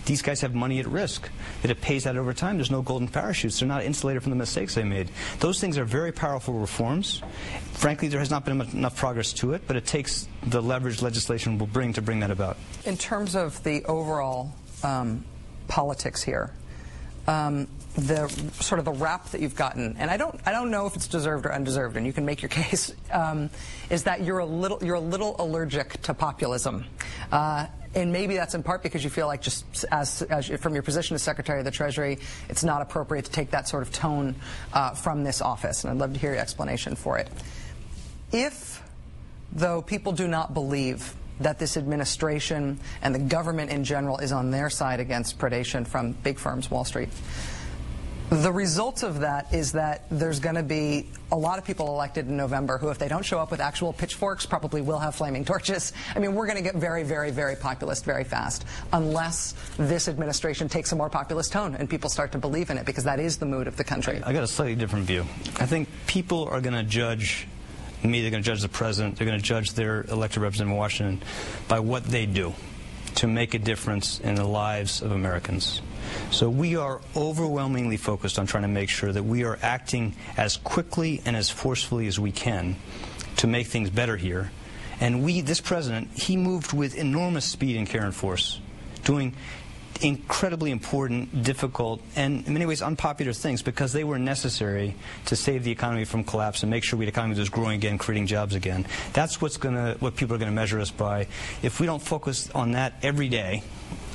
these guys have money at risk, that it pays out over time. There's no golden parachutes. They're not insulated from the mistakes they made. Those things are very powerful reforms. Frankly, there has not been enough progress to it, but it takes the leverage legislation will bring to bring that about. In terms of the overall politics here, the sort of the rap that you've gotten, and I don't know if it's deserved or undeserved, and you can make your case, is that you're a little allergic to populism. And maybe that's in part because you feel like, just as from your position as Secretary of the Treasury, it's not appropriate to take that sort of tone from this office. And I'd love to hear your explanation for it. If, though, people do not believe that this administration and the government in general is on their side against predation from big firms, Wall Street, the result of that is that there's going to be a lot of people elected in November who, if they don't show up with actual pitchforks, probably will have flaming torches. I mean, we're going to get very, very, very populist very fast unless this administration takes a more populist tone and people start to believe in it, because that is the mood of the country. I got a slightly different view. I think people are going to judge me, they're going to judge the president, they're going to judge their elected representative in Washington by what they do to make a difference in the lives of Americans. So we are overwhelmingly focused on trying to make sure that we are acting as quickly and as forcefully as we can to make things better here. And this president, he moved with enormous speed and care and force, doing incredibly important, difficult, and in many ways unpopular things, because they were necessary to save the economy from collapse and make sure the economy was growing again, creating jobs again. That's what people are going to measure us by. If we don't focus on that every day,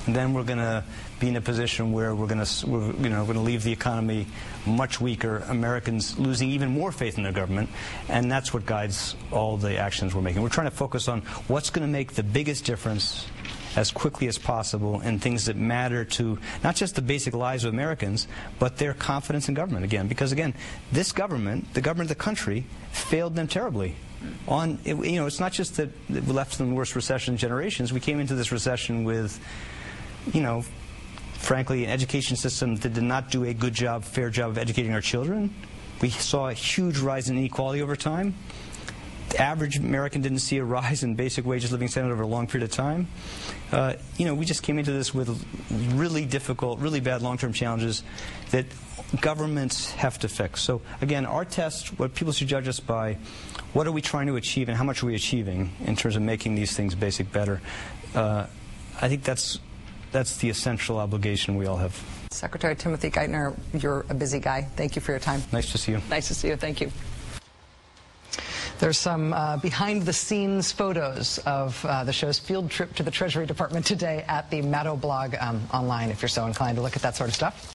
then we're going to be in a position where we're going to leave the economy much weaker, Americans losing even more faith in their government, and that's what guides all the actions we're making. We're trying to focus on what's going to make the biggest difference as quickly as possible in things that matter to not just the basic lives of Americans, but their confidence in government again. Because again, this government, the government of the country, failed them terribly. It's not just that we left them the worst recession in generations. We came into this recession with, frankly, an education system that did not do a good job, fair job of educating our children. We saw a huge rise in inequality over time. The average American didn't see a rise in basic wages, living standard over a long period of time. We just came into this with really difficult, really bad long-term challenges that governments have to fix. So again, our test, what people should judge us by, what are we trying to achieve and how much are we achieving in terms of making these things basic better? I think that's the essential obligation we all have. Secretary Timothy Geithner, you're a busy guy. Thank you for your time. Nice to see you. Nice to see you. Thank you. There's some behind-the-scenes photos of the show's field trip to the Treasury Department today at the Maddow blog online, if you're so inclined to look at that sort of stuff.